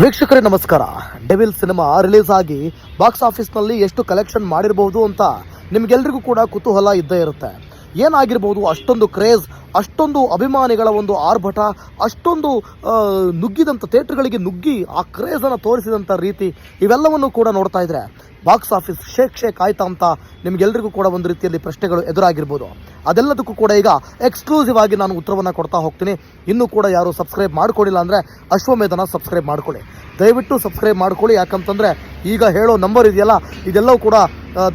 ವೀಕ್ಷಕರೇ ನಮಸ್ಕಾರ. Devil cinema release ಆಗಿ ಬಾಕ್ಸ್ ಆಫೀಸ್ನಲ್ಲಿ ಎಷ್ಟು ಕಲೆಕ್ಷನ್ ಮಾಡಿರಬಹುದು ಅಂತ ನಿಮಗೆಲ್ಲರಿಗೂ ಕೂಡ ಕುತೂಹಲ ಇದ್ದೇ ಇರುತ್ತೆ. ಏನಾಗಿರ್ಬೋದು, ಅಷ್ಟೊಂದು ಕ್ರೇಜ್, ಅಷ್ಟೊಂದು ಅಭಿಮಾನಿಗಳ ಒಂದು ಆರ್ಭಟ, ಅಷ್ಟೊಂದು ನುಗ್ಗಿದಂಥ ಥಿಯೇಟರ್ಗಳಿಗೆ ನುಗ್ಗಿ ಆ ಕ್ರೇಜನ್ನು ತೋರಿಸಿದಂಥ ರೀತಿ, ಇವೆಲ್ಲವನ್ನು ಕೂಡ ನೋಡ್ತಾ ಇದ್ರೆ ಬಾಕ್ಸ್ ಆಫೀಸ್ ಶೇಕ್ ಆಯ್ತಾ ಅಂತ ನಿಮಗೆಲ್ಲರಿಗೂ ಕೂಡ ಒಂದು ರೀತಿಯಲ್ಲಿ ಪ್ರಶ್ನೆಗಳು ಎದುರಾಗಿರ್ಬೋದು. ಅದೆಲ್ಲದಕ್ಕೂ ಕೂಡ ಈಗ ಎಕ್ಸ್ಕ್ಲೂಸಿವ್ ಆಗಿ ನಾನು ಉತ್ತರವನ್ನು ಕೊಡ್ತಾ ಹೋಗ್ತೀನಿ. ಇನ್ನೂ ಕೂಡ ಯಾರು ಸಬ್ಸ್ಕ್ರೈಬ್ ಮಾಡ್ಕೊಳ್ಳಿಲ್ಲ ಅಂದರೆ ಅಶ್ವಮೇಧನ ಸಬ್ಸ್ಕ್ರೈಬ್ ಮಾಡ್ಕೊಳ್ಳಿ, ದಯವಿಟ್ಟು ಸಬ್ಸ್ಕ್ರೈಬ್ ಮಾಡ್ಕೊಳ್ಳಿ. ಯಾಕಂತಂದರೆ ಈಗ ಹೇಳೋ ನಂಬರ್ ಇದೆಯಲ್ಲ, ಇದೆಲ್ಲವೂ ಕೂಡ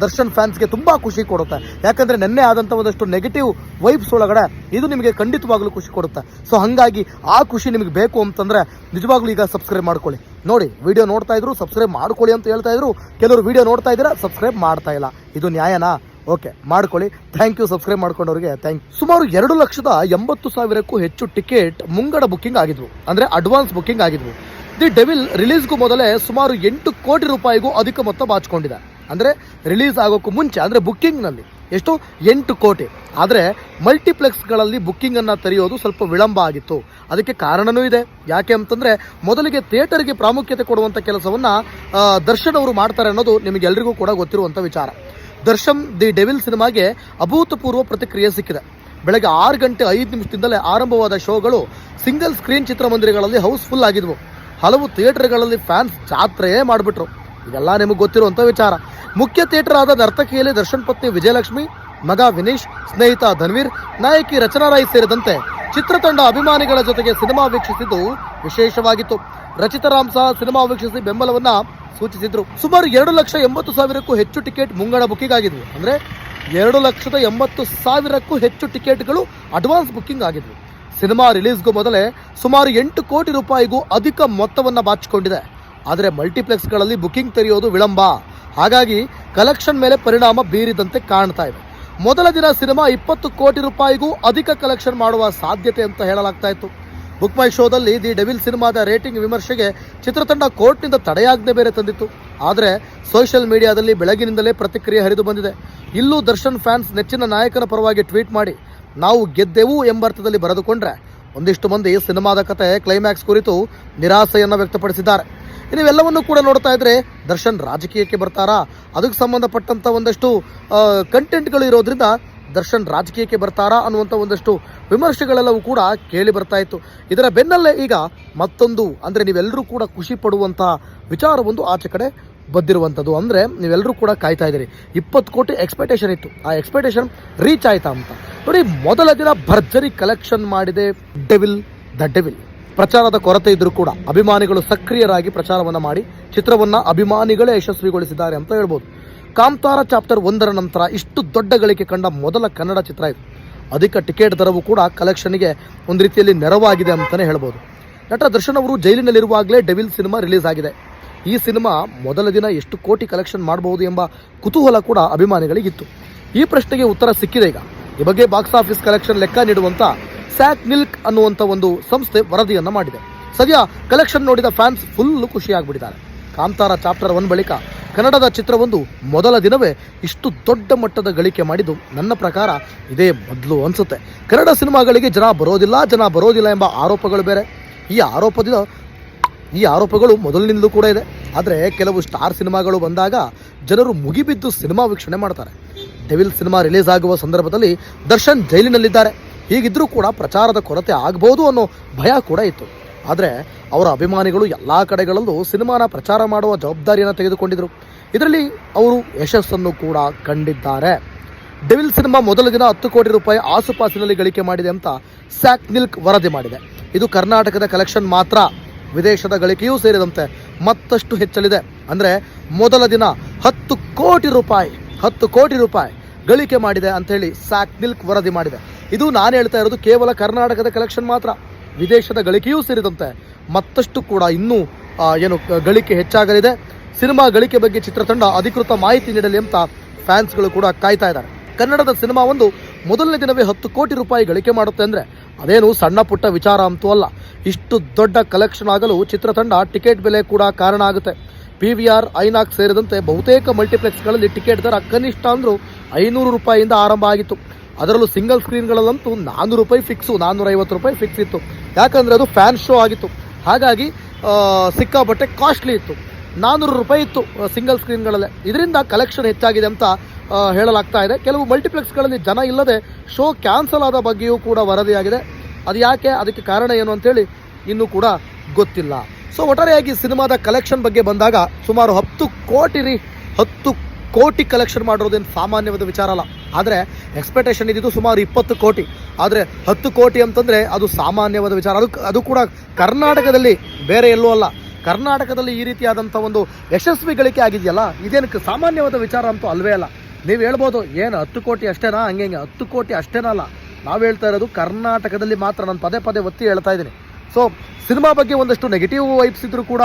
ದರ್ಶನ್ ಫ್ಯಾನ್ಸ್ಗೆ ತುಂಬ ಖುಷಿ ಕೊಡುತ್ತೆ. ಯಾಕಂದರೆ ನಿನ್ನೆ ಆದಂಥ ಒಂದಷ್ಟು ನೆಗೆಟಿವ್ ವೈಬ್ಸ್ ಒಳಗಡೆ ಇದು ನಿಮಗೆ ಖಂಡಿತವಾಗ್ಲೂ ಖುಷಿ ಕೊಡುತ್ತೆ. ಸೊ ಹಾಗಾಗಿ ಆ ಖುಷಿ ನಿಮಗೆ ಬೇಕು ಅಂತಂದರೆ ನಿಜವಾಗ್ಲೂ ಈಗ ಸಬ್ಸ್ಕ್ರೈಬ್ ಮಾಡ್ಕೊಳ್ಳಿ. ನೋಡಿ, ವಿಡಿಯೋ ನೋಡ್ತಾ ಇದ್ರು ಸಬ್ಸ್ಕ್ರೈಬ್ ಮಾಡ್ಕೊಳ್ಳಿ ಅಂತ ಹೇಳ್ತಾ ಇದ್ರು, ಕೆಲವರು ವಿಡಿಯೋ ನೋಡ್ತಾ ಇದ್ದೀರಾ ಸಬ್ಸ್ಕ್ರೈಬ್ ಮಾಡ್ತಾ ಇಲ್ಲ. ಇದು ನ್ಯಾಯನಾ? ಓಕೆ, ಮಾಡ್ಕೊಳ್ಳಿ. ಥ್ಯಾಂಕ್ ಯು ಸಬ್ಸ್ಕ್ರೈಬ್ ಮಾಡ್ಕೊಂಡವ್ರಿಗೆ ಥ್ಯಾಂಕ್ ಯು. ಸುಮಾರು 2,80,000ಕ್ಕೂ ಹೆಚ್ಚು ಟಿಕೆಟ್ ಮುಂಗಡ ಬುಕ್ಕಿಂಗ್ ಆಗಿದ್ವು, ಅಂದರೆ ಅಡ್ವಾನ್ಸ್ ಬುಕ್ಕಿಂಗ್ ಆಗಿದ್ವು. ದಿ ಡೆವಿಲ್ ರಿಲೀಸ್ಗೂ ಮೊದಲೇ ಸುಮಾರು 8 ಕೋಟಿ ರೂಪಾಯಿಗೂ ಅಧಿಕ ಮೊತ್ತ ಬಾಚಿಕೊಂಡಿದೆ. ಅಂದರೆ ರಿಲೀಸ್ ಆಗೋಕ್ಕೂ ಮುಂಚೆ, ಅಂದರೆ ಬುಕ್ಕಿಂಗ್ನಲ್ಲಿ ಎಷ್ಟು 8 ಕೋಟಿ. ಆದರೆ ಮಲ್ಟಿಪ್ಲೆಕ್ಸ್ಗಳಲ್ಲಿ ಬುಕ್ಕಿಂಗನ್ನು ತೆರೆಯೋದು ಸ್ವಲ್ಪ ವಿಳಂಬ ಆಗಿತ್ತು. ಅದಕ್ಕೆ ಕಾರಣವೂ ಇದೆ. ಯಾಕೆ ಅಂತಂದರೆ ಮೊದಲಿಗೆ ಥಿಯೇಟರ್ಗೆ ಪ್ರಾಮುಖ್ಯತೆ ಕೊಡುವಂಥ ಕೆಲಸವನ್ನು ದರ್ಶನ್ ಅವರು ಮಾಡ್ತಾರೆ ಅನ್ನೋದು ನಿಮಗೆಲ್ಲರಿಗೂ ಕೂಡ ಗೊತ್ತಿರುವಂಥ ವಿಚಾರ. ದರ್ಶನ್ ದಿ ಡೆವಿಲ್ ಸಿನಿಮಾಗೆ ಅಭೂತಪೂರ್ವ ಪ್ರತಿಕ್ರಿಯೆ ಸಿಕ್ಕಿದೆ. ಬೆಳಗ್ಗೆ 6 ಗಂಟೆ 5 ನಿಮಿಷದಿಂದಲೇ ಆರಂಭವಾದ ಶೋಗಳು ಸಿಂಗಲ್ ಸ್ಕ್ರೀನ್ ಚಿತ್ರಮಂದಿರಗಳಲ್ಲಿ ಹೌಸ್ಫುಲ್ ಆಗಿದ್ವು. ಹಲವು ಥಿಯೇಟರ್ಗಳಲ್ಲಿ ಫ್ಯಾನ್ಸ್ ಜಾತ್ರೆಯೇ ಮಾಡಿಬಿಟ್ರು. ಇದೆಲ್ಲ ನಿಮಗೆ ಗೊತ್ತಿರುವಂಥ ವಿಚಾರ. ಮುಖ್ಯ ಥಿಯೇಟರ್ ಆದ ನರ್ತಕಿಯಲ್ಲಿ ದರ್ಶನ್ ಪತ್ನಿ ವಿಜಯಲಕ್ಷ್ಮಿ, ಮಗ ವಿನೀಶ್, ಸ್ನೇಹಿತ ಧನ್ವೀರ್, ನಾಯಕಿ ರಚನಾ ರಾಯ್ ಸೇರಿದಂತೆ ಚಿತ್ರತಂಡ ಅಭಿಮಾನಿಗಳ ಜೊತೆಗೆ ಸಿನಿಮಾ ವೀಕ್ಷಿಸಿದ್ದು ವಿಶೇಷವಾಗಿತ್ತು. ರಚಿತಾ ರಾಮ್ ಸಹ ಸಿನಿಮಾ ವೀಕ್ಷಿಸಿ ಬೆಂಬಲವನ್ನು ಸೂಚಿಸಿದ್ರು. ಸುಮಾರು 2,80,000ಕ್ಕೂ ಹೆಚ್ಚು ಟಿಕೆಟ್ ಮುಂಗಡ ಬುಕ್ಕಿಂಗ್ ಆಗಿದ್ವು. ಅಂದರೆ 2,80,000ಕ್ಕೂ ಹೆಚ್ಚು ಟಿಕೆಟ್ಗಳು ಅಡ್ವಾನ್ಸ್ ಬುಕ್ಕಿಂಗ್ ಆಗಿದ್ವು. ಸಿನಿಮಾ ರಿಲೀಸ್ಗೂ ಮೊದಲೇ ಸುಮಾರು 8 ಕೋಟಿ ರೂಪಾಯಿಗೂ ಅಧಿಕ ಮೊತ್ತವನ್ನು ಬಾಚಿಕೊಂಡಿದೆ. ಆದರೆ ಮಲ್ಟಿಪ್ಲೆಕ್ಸ್ಗಳಲ್ಲಿ ಬುಕ್ಕಿಂಗ್ ತೆರೆಯೋದು ವಿಳಂಬ. ಹಾಗಾಗಿ ಕಲೆಕ್ಷನ್ ಮೇಲೆ ಪರಿಣಾಮ ಬೀರಿದಂತೆ ಕಾಣ್ತಾ ಇದೆ. ಮೊದಲ ದಿನ ಸಿನಿಮಾ 20 ಕೋಟಿ ರೂಪಾಯಿಗೂ ಅಧಿಕ ಕಲೆಕ್ಷನ್ ಮಾಡುವ ಸಾಧ್ಯತೆ ಅಂತ ಹೇಳಲಾಗ್ತಾ ಇತ್ತು. ಬುಕ್ ಮೈ ಶೋದಲ್ಲಿ ದಿ ಡೆವಿಲ್ ಸಿನಿಮಾದ ರೇಟಿಂಗ್ ವಿಮರ್ಶೆಗೆ ಚಿತ್ರತಂಡ ಕೋರ್ಟ್ನಿಂದ ತಡೆಯಾಜ್ಞೆ ಬೇರೆ ತಂದಿತ್ತು. ಆದರೆ ಸೋಷಿಯಲ್ ಮೀಡಿಯಾದಲ್ಲಿ ಬೆಳಗಿನಿಂದಲೇ ಪ್ರತಿಕ್ರಿಯೆ ಹರಿದು ಬಂದಿದೆ. ಇಲ್ಲೂ ದರ್ಶನ್ ಫ್ಯಾನ್ಸ್ ನೆಚ್ಚಿನ ನಾಯಕನ ಪರವಾಗಿ ಟ್ವೀಟ್ ಮಾಡಿ ನಾವು ಗೆದ್ದೆವು ಎಂಬರ್ಥದಲ್ಲಿ ಬರೆದುಕೊಂಡ್ರೆ, ಒಂದಿಷ್ಟು ಮಂದಿ ಸಿನಿಮಾದ ಕತೆ ಕ್ಲೈಮ್ಯಾಕ್ಸ್ ಕುರಿತು ನಿರಾಸೆಯನ್ನು ವ್ಯಕ್ತಪಡಿಸಿದ್ದಾರೆ. ನೀವೆಲ್ಲವನ್ನೂ ಕೂಡ ನೋಡ್ತಾ ಇದ್ರೆ ದರ್ಶನ್ ರಾಜಕೀಯಕ್ಕೆ ಬರ್ತಾರಾ, ಅದಕ್ಕೆ ಸಂಬಂಧಪಟ್ಟಂಥ ಒಂದಷ್ಟು ಕಂಟೆಂಟ್ಗಳು ಇರೋದ್ರಿಂದ ದರ್ಶನ್ ರಾಜಕೀಯಕ್ಕೆ ಬರ್ತಾರಾ ಅನ್ನುವಂಥ ಒಂದಷ್ಟು ವಿಮರ್ಶೆಗಳೆಲ್ಲವೂ ಕೂಡ ಕೇಳಿ ಬರ್ತಾ ಇತ್ತು. ಇದರ ಬೆನ್ನಲ್ಲೇ ಈಗ ಮತ್ತೊಂದು, ಅಂದರೆ ನೀವೆಲ್ಲರೂ ಕೂಡ ಖುಷಿ ಪಡುವಂಥ ವಿಚಾರವೊಂದು ಆಚೆ ಕಡೆ ಬಂದಿರುವಂಥದ್ದು. ಅಂದರೆ ನೀವೆಲ್ಲರೂ ಕೂಡ ಕಾಯ್ತಾ ಇದ್ದೀರಿ. 20 ಕೋಟಿ ಎಕ್ಸ್ಪೆಕ್ಟೇಷನ್ ಇತ್ತು, ಆ ಎಕ್ಸ್ಪೆಕ್ಟೇಷನ್ ರೀಚ್ ಆಯ್ತಾ ಅಂತ ನೋಡಿ. ಮೊದಲ ದಿನ ಭರ್ಜರಿ ಕಲೆಕ್ಷನ್ ಮಾಡಿದೆ ಡೆವಿಲ್ ದ ಡೆವಿಲ್. ಪ್ರಚಾರದ ಕೊರತೆ ಇದ್ದರೂ ಕೂಡ ಅಭಿಮಾನಿಗಳು ಸಕ್ರಿಯರಾಗಿ ಪ್ರಚಾರವನ್ನು ಮಾಡಿ ಚಿತ್ರವನ್ನು ಅಭಿಮಾನಿಗಳೇ ಯಶಸ್ವಿಗೊಳಿಸಿದ್ದಾರೆ ಅಂತ ಹೇಳ್ಬೋದು. ಕಾಂತಾರ ಚಾಪ್ಟರ್ 1ರ ನಂತರ ಇಷ್ಟು ದೊಡ್ಡ ಗಳಿಕೆ ಕಂಡ ಮೊದಲ ಕನ್ನಡ ಚಿತ್ರ ಇದು. ಅಧಿಕ ಟಿಕೆಟ್ ದರವೂ ಕೂಡ ಕಲೆಕ್ಷನ್ಗೆ ಒಂದು ರೀತಿಯಲ್ಲಿ ನೆರವಾಗಿದೆ ಅಂತಲೇ ಹೇಳ್ಬೋದು. ನಟ ದರ್ಶನ್ ಅವರು ಜೈಲಿನಲ್ಲಿರುವಾಗಲೇ ಡೆವಿಲ್ ಸಿನಿಮಾ ರಿಲೀಸ್ ಆಗಿದೆ. ಈ ಸಿನಿಮಾ ಮೊದಲ ದಿನ ಎಷ್ಟು ಕೋಟಿ ಕಲೆಕ್ಷನ್ ಮಾಡಬಹುದು ಎಂಬ ಕುತೂಹಲ ಕೂಡ ಅಭಿಮಾನಿಗಳಿಗಿತ್ತು. ಈ ಪ್ರಶ್ನೆಗೆ ಉತ್ತರ ಸಿಕ್ಕಿದೆ ಈಗ. ಈ ಬಗ್ಗೆ ಬಾಕ್ಸ್ ಆಫೀಸ್ ಕಲೆಕ್ಷನ್ ಲೆಕ್ಕ ನೀಡುವಂಥ ಸ್ಯಾಕ್ ನಿಲ್ಕ್ ಅನ್ನುವಂಥ ಒಂದು ಸಂಸ್ಥೆ ವರದಿಯನ್ನು ಮಾಡಿದೆ. ಸದ್ಯ ಕಲೆಕ್ಷನ್ ನೋಡಿದ ಫ್ಯಾನ್ಸ್ ಫುಲ್ಲು ಖುಷಿಯಾಗ್ಬಿಟ್ಟಿದ್ದಾರೆ. ಕಾಂತಾರ ಚಾಪ್ಟರ್ 1 ಬಳಿಕ ಕನ್ನಡದ ಚಿತ್ರವೊಂದು ಮೊದಲ ದಿನವೇ ಇಷ್ಟು ದೊಡ್ಡ ಮಟ್ಟದ ಗಳಿಕೆ ಮಾಡಿದ್ದು ನನ್ನ ಪ್ರಕಾರ ಇದೇ ಮೊದಲು ಅನಿಸುತ್ತೆ. ಕನ್ನಡ ಸಿನಿಮಾಗಳಿಗೆ ಜನ ಬರೋದಿಲ್ಲ ಎಂಬ ಆರೋಪಗಳು ಬೇರೆ. ಈ ಆರೋಪಗಳು ಮೊದಲಿನಿಂದಲೂ ಕೂಡ ಇದೆ. ಆದರೆ ಕೆಲವು ಸ್ಟಾರ್ ಸಿನಿಮಾಗಳು ಬಂದಾಗ ಜನರು ಮುಗಿಬಿದ್ದು ಸಿನಿಮಾ ವೀಕ್ಷಣೆ ಮಾಡ್ತಾರೆ. ಡೆವಿಲ್ ಸಿನಿಮಾ ರಿಲೀಸ್ ಆಗುವ ಸಂದರ್ಭದಲ್ಲಿ ದರ್ಶನ್ ಜೈಲಿನಲ್ಲಿದ್ದಾರೆ. ಹೀಗಿದ್ದರೂ ಕೂಡ ಪ್ರಚಾರದ ಕೊರತೆ ಆಗಬಹುದು ಅನ್ನೋ ಭಯ ಕೂಡ ಇತ್ತು. ಆದರೆ ಅವರ ಅಭಿಮಾನಿಗಳು ಎಲ್ಲ ಕಡೆಗಳಲ್ಲೂ ಸಿನಿಮಾನ ಪ್ರಚಾರ ಮಾಡುವ ಜವಾಬ್ದಾರಿಯನ್ನು ತೆಗೆದುಕೊಂಡಿದ್ದರು. ಇದರಲ್ಲಿ ಅವರು ಯಶಸ್ಸನ್ನು ಕೂಡ ಕಂಡಿದ್ದಾರೆ. ಡೆವಿಲ್ ಸಿನಿಮಾ ಮೊದಲ ದಿನ 10 ಕೋಟಿ ರೂಪಾಯಿ ಆಸುಪಾಸಿನಲ್ಲಿ ಗಳಿಕೆ ಮಾಡಿದೆ ಅಂತ ಸ್ಯಾಕ್ ನಿಲ್ಕ್ ವರದಿ ಮಾಡಿದೆ. ಇದು ಕರ್ನಾಟಕದ ಕಲೆಕ್ಷನ್ ಮಾತ್ರ, ವಿದೇಶದ ಗಳಿಕೆಯೂ ಸೇರಿದಂತೆ ಮತ್ತಷ್ಟು ಹೆಚ್ಚಲಿದೆ. ಅಂದರೆ ಮೊದಲ ದಿನ 10 ಕೋಟಿ ರೂಪಾಯಿ ಗಳಿಕೆ ಮಾಡಿದೆ ಅಂಥೇಳಿ ಸ್ಯಾಕ್ ನಿಲ್ಕ್ ವರದಿ ಮಾಡಿದೆ. ಇದು ನಾನು ಹೇಳ್ತಾ ಇರೋದು ಕೇವಲ ಕರ್ನಾಟಕದ ಕಲೆಕ್ಷನ್ ಮಾತ್ರ, ವಿದೇಶದ ಗಳಿಕೆಯೂ ಸೇರಿದಂತೆ ಮತ್ತಷ್ಟು ಕೂಡ ಇನ್ನೂ ಗಳಿಕೆ ಹೆಚ್ಚಾಗಲಿದೆ. ಸಿನಿಮಾ ಗಳಿಕೆ ಬಗ್ಗೆ ಚಿತ್ರತಂಡ ಅಧಿಕೃತ ಮಾಹಿತಿ ನೀಡಲಿ ಅಂತ ಫ್ಯಾನ್ಸ್ಗಳು ಕೂಡ ಕಾಯ್ತಾ ಇದ್ದಾರೆ. ಕನ್ನಡದ ಸಿನಿಮಾ ಒಂದು ಮೊದಲನೇ ದಿನವೇ 10 ಕೋಟಿ ರೂಪಾಯಿ ಗಳಿಕೆ ಮಾಡುತ್ತೆ ಅಂದರೆ ಅದೇನು ಸಣ್ಣ ಪುಟ್ಟ ವಿಚಾರ ಅಂತೂ ಅಲ್ಲ. ಇಷ್ಟು ದೊಡ್ಡ ಕಲೆಕ್ಷನ್ ಆಗಲು ಚಿತ್ರತಂಡ ಟಿಕೆಟ್ ಬೆಲೆ ಕೂಡ ಕಾರಣ ಆಗುತ್ತೆ. PVR, ಐನಾಕ್ಸ್ ಸೇರಿದಂತೆ ಬಹುತೇಕ ಮಲ್ಟಿಪ್ಲೆಕ್ಸ್ಗಳಲ್ಲಿ ಟಿಕೆಟ್ ದರ ಕನಿಷ್ಠ ಅಂದರೂ 500 ರೂಪಾಯಿಯಿಂದ ಆರಂಭ ಆಗಿತ್ತು. ಅದರಲ್ಲೂ ಸಿಂಗಲ್ ಸ್ಕ್ರೀನ್ಗಳಲ್ಲಂತೂ 400 ರೂಪಾಯಿ ಫಿಕ್ಸು, 450 ರೂಪಾಯಿ ಫಿಕ್ಸ್ ಇತ್ತು. ಯಾಕಂದರೆ ಅದು ಫ್ಯಾನ್ ಶೋ ಆಗಿತ್ತು. ಹಾಗಾಗಿ ಸಿಕ್ಕಾಪಟ್ಟೆ ಕಾಸ್ಟ್ಲಿ ಇತ್ತು. 400 ರೂಪಾಯಿ ಇತ್ತು ಸಿಂಗಲ್ ಸ್ಕ್ರೀನ್ಗಳಲ್ಲೇ. ಇದರಿಂದ ಕಲೆಕ್ಷನ್ ಹೆಚ್ಚಾಗಿದೆ ಅಂತ ಹೇಳಲಾಗ್ತಾ ಇದೆ. ಕೆಲವು ಮಲ್ಟಿಪ್ಲೆಕ್ಸ್ಗಳಲ್ಲಿ ಜನ ಇಲ್ಲದೆ ಶೋ ಕ್ಯಾನ್ಸಲ್ ಆದ ಬಗ್ಗೆಯೂ ಕೂಡ ವರದಿಯಾಗಿದೆ. ಅದು ಯಾಕೆ, ಅದಕ್ಕೆ ಕಾರಣ ಏನು ಅಂತೇಳಿ ಇನ್ನೂ ಕೂಡ ಗೊತ್ತಿಲ್ಲ. ಸೊ ಒಟ್ಟಾರೆಯಾಗಿ ಸಿನಿಮಾದ ಕಲೆಕ್ಷನ್ ಬಗ್ಗೆ ಬಂದಾಗ ಸುಮಾರು 10 ಕೋಟಿ ಕಲೆಕ್ಷನ್ ಮಾಡಿರೋದೇನು ಸಾಮಾನ್ಯವಾದ ವಿಚಾರ ಅಲ್ಲ. ಆದರೆ ಎಕ್ಸ್ಪೆಕ್ಟೇಷನ್ ಇದ್ದಿದ್ದು ಸುಮಾರು 20 ಕೋಟಿ. ಆದರೆ 10 ಕೋಟಿ ಅಂತಂದರೆ ಅದು ಸಾಮಾನ್ಯವಾದ ವಿಚಾರ. ಅದು ಕೂಡ ಕರ್ನಾಟಕದಲ್ಲಿ, ಬೇರೆ ಎಲ್ಲೂ ಅಲ್ಲ. ಕರ್ನಾಟಕದಲ್ಲಿ ಈ ರೀತಿಯಾದಂಥ ಒಂದು ಯಶಸ್ವಿ ಗಳಿಕೆ ಆಗಿದೆಯಲ್ಲ, ಇದೇನಕ್ಕೆ ಸಾಮಾನ್ಯವಾದ ವಿಚಾರ ಅಂತೂ ಅಲ್ವೇ ಅಲ್ಲ. ನೀವು ಹೇಳ್ಬೋದು ಏನು 10 ಕೋಟಿ ಅಷ್ಟೇನಾ, ಹಂಗೆ 10 ಕೋಟಿ ಅಷ್ಟೇನಾ ಅಲ್ಲ. ನಾವು ಹೇಳ್ತಾ ಇರೋದು ಕರ್ನಾಟಕದಲ್ಲಿ ಮಾತ್ರ. ನಾನು ಪದೇ ಪದೇ ಒತ್ತಿ ಹೇಳ್ತಾ ಇದ್ದೀನಿ. ಸೊ ಸಿನಿಮಾ ಬಗ್ಗೆ ಒಂದಷ್ಟು ನೆಗೆಟಿವ್ ವೈಬ್ಸ್ ಇದ್ದರೂ ಕೂಡ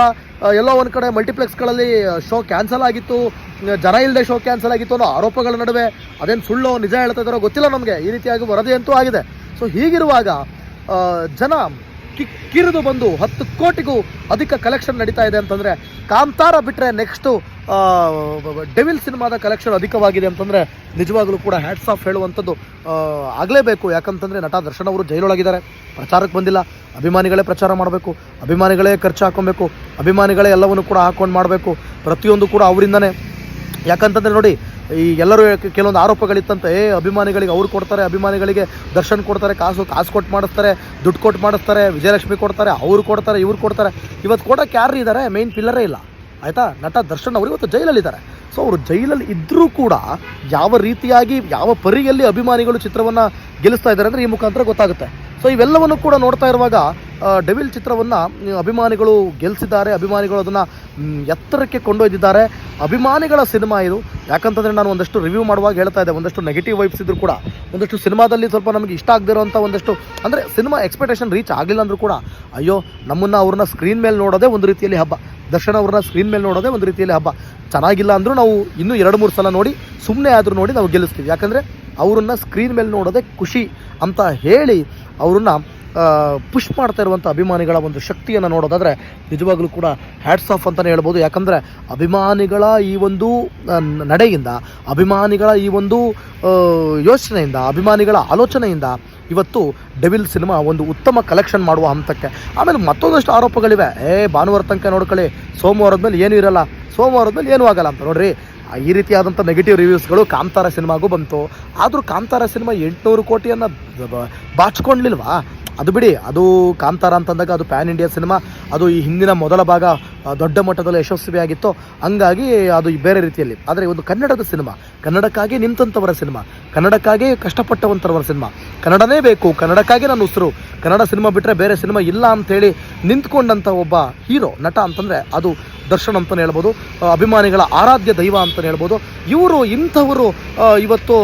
ಎಲ್ಲೋ ಒಂದು ಕಡೆ ಮಲ್ಟಿಪ್ಲೆಕ್ಸ್ಗಳಲ್ಲಿ ಶೋ ಕ್ಯಾನ್ಸಲ್ ಆಗಿತ್ತು, ಜನ ಇಲ್ಲದೆ ಶೋ ಕ್ಯಾನ್ಸಲ್ ಆಗಿತ್ತು ಅನ್ನೋ ಆರೋಪಗಳ ನಡುವೆ ಅದೇನು ಸುಳ್ಳು ನಿಜ ಹೇಳ್ತಾ ಇದ್ದಾರೋ ಗೊತ್ತಿಲ್ಲ ನಮಗೆ. ಈ ರೀತಿಯಾಗಿ ವರದಿ ಅಂತೂ ಆಗಿದೆ. ಸೊ ಹೀಗಿರುವಾಗ ಜನ ಕಿರಿದು ಬಂದು 10 ಕೋಟಿಗೂ ಅಧಿಕ ಕಲೆಕ್ಷನ್ ನಡೀತಾ ಇದೆ ಅಂತಂದರೆ, ಕಾಂತಾರ ಬಿಟ್ಟರೆ ನೆಕ್ಸ್ಟು ಡೆವಿಲ್ ಸಿನಿಮಾದ ಕಲೆಕ್ಷನ್ ಅಧಿಕವಾಗಿದೆ ಅಂತಂದರೆ ನಿಜವಾಗಲೂ ಕೂಡ ಹ್ಯಾಟ್ಸ್ ಆಫ್ ಹೇಳುವಂಥದ್ದು ಆಗಲೇಬೇಕು. ಯಾಕಂತಂದರೆ ನಟ ದರ್ಶನ್ ಅವರು ಜೈಲೊಳಗಿದ್ದಾರೆ, ಪ್ರಚಾರಕ್ಕೆ ಬಂದಿಲ್ಲ. ಅಭಿಮಾನಿಗಳೇ ಪ್ರಚಾರ ಮಾಡಬೇಕು, ಅಭಿಮಾನಿಗಳೇ ಖರ್ಚು ಹಾಕ್ಕೊಬೇಕು, ಅಭಿಮಾನಿಗಳೇ ಎಲ್ಲವನ್ನು ಕೂಡ ಹಾಕ್ಕೊಂಡು ಮಾಡಬೇಕು. ಪ್ರತಿಯೊಂದು ಕೂಡ ಅವರಿಂದನೇ. ಯಾಕಂತಂದರೆ ನೋಡಿ, ಈ ಎಲ್ಲರೂ ಕೆಲವೊಂದು ಆರೋಪಗಳಿತ್ತಂತೆ, ಅಭಿಮಾನಿಗಳಿಗೆ ಅವ್ರು ಕೊಡ್ತಾರೆ, ಅಭಿಮಾನಿಗಳಿಗೆ ದರ್ಶನ್ ಕೊಡ್ತಾರೆ, ಕಾಸು ಕೊಟ್ಟು ಮಾಡಿಸ್ತಾರೆ, ದುಡ್ಡು ಕೊಟ್ಟು ಮಾಡಿಸ್ತಾರೆ, ವಿಜಯಲಕ್ಷ್ಮಿ ಕೊಡ್ತಾರೆ, ಅವ್ರು ಕೊಡ್ತಾರೆ, ಇವ್ರು ಕೊಡ್ತಾರೆ. ಇವತ್ತು ಕೊಡೋಕ್ಕೆ ಯಾರು ಇದ್ದಾರೆ? ಮೇನ್ ಪಿಲ್ಲರೇ ಇಲ್ಲ, ಆಯಿತಾ? ನಟ ದರ್ಶನ್ ಅವರು ಇವತ್ತು ಜೈಲಲ್ಲಿದ್ದಾರೆ. ಸೊ ಅವರು ಜೈಲಲ್ಲಿ ಇದ್ದರೂ ಕೂಡ ಯಾವ ರೀತಿಯಾಗಿ, ಯಾವ ಪರಿಯಲ್ಲಿ ಅಭಿಮಾನಿಗಳು ಚಿತ್ರವನ್ನು ಗೆಲ್ಲಿಸ್ತಾ ಇದ್ದಾರೆ ಅಂದರೆ ಈ ಮುಖಾಂತರ ಗೊತ್ತಾಗುತ್ತೆ. ಸೊ ಇವೆಲ್ಲವನ್ನು ಕೂಡ ನೋಡ್ತಾ ಇರುವಾಗ ಡೆವಿಲ್ ಚಿತ್ರವನ್ನು ಅಭಿಮಾನಿಗಳು ಗೆಲ್ಲಿಸಿದ್ದಾರೆ, ಅಭಿಮಾನಿಗಳು ಅದನ್ನು ಎತ್ತರಕ್ಕೆ ಕೊಂಡೊಯ್ದಿದ್ದಾರೆ. ಅಭಿಮಾನಿಗಳ ಸಿನಿಮಾ ಇದು. ಯಾಕಂತಂದರೆ ನಾನು ಒಂದಷ್ಟು ರಿವ್ಯೂ ಮಾಡುವಾಗ ಹೇಳ್ತಾ ಇದ್ದೆ, ಒಂದಷ್ಟು ನೆಗೆಟಿವ್ ವೈಬ್ಸ್ ಇದ್ದರೂ ಕೂಡ, ಒಂದಷ್ಟು ಸಿನಿಮಾದಲ್ಲಿ ಸ್ವಲ್ಪ ನಮಗೆ ಇಷ್ಟ ಆಗದಿರೋಂಥ ಒಂದಷ್ಟು, ಅಂದರೆ ಸಿನಿಮಾ ಎಕ್ಸ್ಪೆಕ್ಟೇಷನ್ ರೀಚ್ ಆಗಲಿಲ್ಲ ಅಂದರೂ ಕೂಡ, ಅಯ್ಯೋ ಅವ್ರನ್ನ ಸ್ಕ್ರೀನ್ ಮೇಲೆ ನೋಡೋದೇ ಒಂದು ರೀತಿಯಲ್ಲಿ ಹಬ್ಬ, ದರ್ಶನ್ ಅವ್ರನ್ನ ಸ್ಕ್ರೀನ್ ಮೇಲೆ ನೋಡೋದೇ ಒಂದು ರೀತಿಯಲ್ಲಿ ಹಬ್ಬ. ಚೆನ್ನಾಗಿಲ್ಲ ಅಂದರೂ ನಾವು ಇನ್ನೂ 2-3 ಸಲ ನೋಡಿ, ಸುಮ್ಮನೆ ಆದರೂ ನೋಡಿ ನಾವು ಗೆಲ್ಲಿಸ್ತೀವಿ. ಯಾಕಂದರೆ ಅವರನ್ನು ಸ್ಕ್ರೀನ್ ಮೇಲೆ ನೋಡೋದೇ ಖುಷಿ ಅಂತ ಹೇಳಿ ಅವರನ್ನ ಪುಷ್ ಮಾಡ್ತಾ ಇರುವಂಥ ಅಭಿಮಾನಿಗಳ ಒಂದು ಶಕ್ತಿಯನ್ನು ನೋಡೋದಾದರೆ ನಿಜವಾಗ್ಲೂ ಕೂಡ ಹ್ಯಾಟ್ಸ್ ಆಫ್ ಅಂತಲೇ ಹೇಳ್ಬೋದು. ಯಾಕಂದರೆ ಅಭಿಮಾನಿಗಳ ಈ ಒಂದು ನಡೆಯಿಂದ, ಅಭಿಮಾನಿಗಳ ಈ ಒಂದು ಯೋಚನೆಯಿಂದ, ಅಭಿಮಾನಿಗಳ ಆಲೋಚನೆಯಿಂದ ಇವತ್ತು ಡೆವಿಲ್ ಸಿನಿಮಾ ಒಂದು ಉತ್ತಮ ಕಲೆಕ್ಷನ್ ಮಾಡುವ ಹಂತಕ್ಕೆ. ಆಮೇಲೆ ಮತ್ತೊಂದಷ್ಟು ಆರೋಪಗಳಿವೆ. ಭಾನುವಾರ ತನಕ ನೋಡ್ಕೊಳ್ಳಿ, ಸೋಮವಾರದ ಮೇಲೆ ಏನೂ ಇರಲ್ಲ, ಸೋಮವಾರದ ಮೇಲೆ ಏನೂ ಆಗಲ್ಲ ಅಂತ. ನೋಡ್ರಿ, ಈ ರೀತಿಯಾದಂಥ ನೆಗೆಟಿವ್ ರಿವ್ಯೂಸ್ಗಳು ಕಾಂತಾರ ಸಿನಿಮಾಗೂ ಬಂತು. ಆದರೂ ಕಾಂತಾರ ಸಿನಿಮಾ 800 ಕೋಟಿಯನ್ನು ಬಾಚಿಕೊಂಡ್ಲಿಲ್ವಾ? ಅದು ಬಿಡಿ, ಅದು ಕಾಂತಾರ ಅಂತಂದಾಗ ಅದು ಪ್ಯಾನ್ ಇಂಡಿಯಾ ಸಿನಿಮಾ. ಅದು ಈ ಹಿಂದಿನ ಮೊದಲ ಭಾಗ ದೊಡ್ಡ ಮಟ್ಟದಲ್ಲಿ ಯಶಸ್ವಿಯಾಗಿತ್ತು, ಹಂಗಾಗಿ ಅದು ಬೇರೆ ರೀತಿಯಲ್ಲಿ. ಆದರೆ ಒಂದು ಕನ್ನಡದ ಸಿನಿಮಾ, ಕನ್ನಡಕ್ಕಾಗಿ ನಿಂತಂಥವರ ಸಿನಿಮಾ, ಕನ್ನಡಕ್ಕಾಗಿ ಕಷ್ಟಪಟ್ಟವಂಥವರ ಸಿನಿಮಾ, ಕನ್ನಡನೇ ಬೇಕು, ಕನ್ನಡಕ್ಕಾಗಿ ನಾನು ಉಸಿರು, ಕನ್ನಡ ಸಿನಿಮಾ ಬಿಟ್ಟರೆ ಬೇರೆ ಸಿನಿಮಾ ಇಲ್ಲ ಅಂಥೇಳಿ ನಿಂತ್ಕೊಂಡಂಥ ಒಬ್ಬ ಹೀರೋ, ನಟ ಅಂತಂದರೆ ಅದು ದರ್ಶನ್ ಅಂತಲೇ ಹೇಳ್ಬೋದು. ಅಭಿಮಾನಿಗಳ ಆರಾಧ್ಯ ದೈವ ಅಂತಲೇ ಹೇಳ್ಬೋದು. ಇಂಥವರು ಇವತ್ತು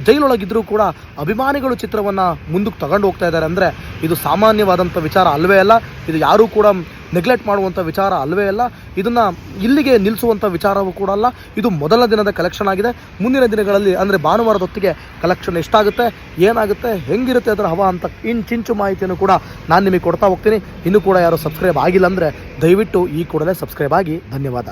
ಜೈಲೊಳಗಿದ್ದರೂ ಕೂಡ ಅಭಿಮಾನಿಗಳು ಚಿತ್ರವನ್ನು ಮುಂದಕ್ಕೆ ತಗೊಂಡು ಹೋಗ್ತಾ ಇದ್ದಾರೆ ಅಂದರೆ ಇದು ಸಾಮಾನ್ಯವಾದಂಥ ವಿಚಾರ ಅಲ್ವೇ ಅಲ್ಲ. ಇದು ಯಾರೂ ಕೂಡ ನೆಗ್ಲೆಕ್ಟ್ ಮಾಡುವಂಥ ವಿಚಾರ ಅಲ್ವೇ ಅಲ್ಲ. ಇದನ್ನು ಇಲ್ಲಿಗೆ ನಿಲ್ಲಿಸುವಂಥ ವಿಚಾರವೂ ಕೂಡ ಅಲ್ಲ. ಇದು ಮೊದಲ ದಿನದ ಕಲೆಕ್ಷನ್ ಆಗಿದೆ. ಮುಂದಿನ ದಿನಗಳಲ್ಲಿ ಅಂದರೆ ಭಾನುವಾರದ ಹೊತ್ತಿಗೆ ಕಲೆಕ್ಷನ್ ಎಷ್ಟಾಗುತ್ತೆ, ಏನಾಗುತ್ತೆ, ಹೆಂಗಿರುತ್ತೆ ಅದರ ಹವಾ ಅಂತ ಇಂಚಿಂಚು ಮಾಹಿತಿಯನ್ನು ಕೂಡ ನಾನು ನಿಮಗೆ ಕೊಡ್ತಾ ಹೋಗ್ತೀನಿ. ಇನ್ನೂ ಕೂಡ ಯಾರು ಸಬ್ಸ್ಕ್ರೈಬ್ ಆಗಿಲ್ಲ ಅಂದರೆ ದಯವಿಟ್ಟು ಈ ಕೂಡಲೇ ಸಬ್ಸ್ಕ್ರೈಬ್ ಆಗಿ. ಧನ್ಯವಾದ.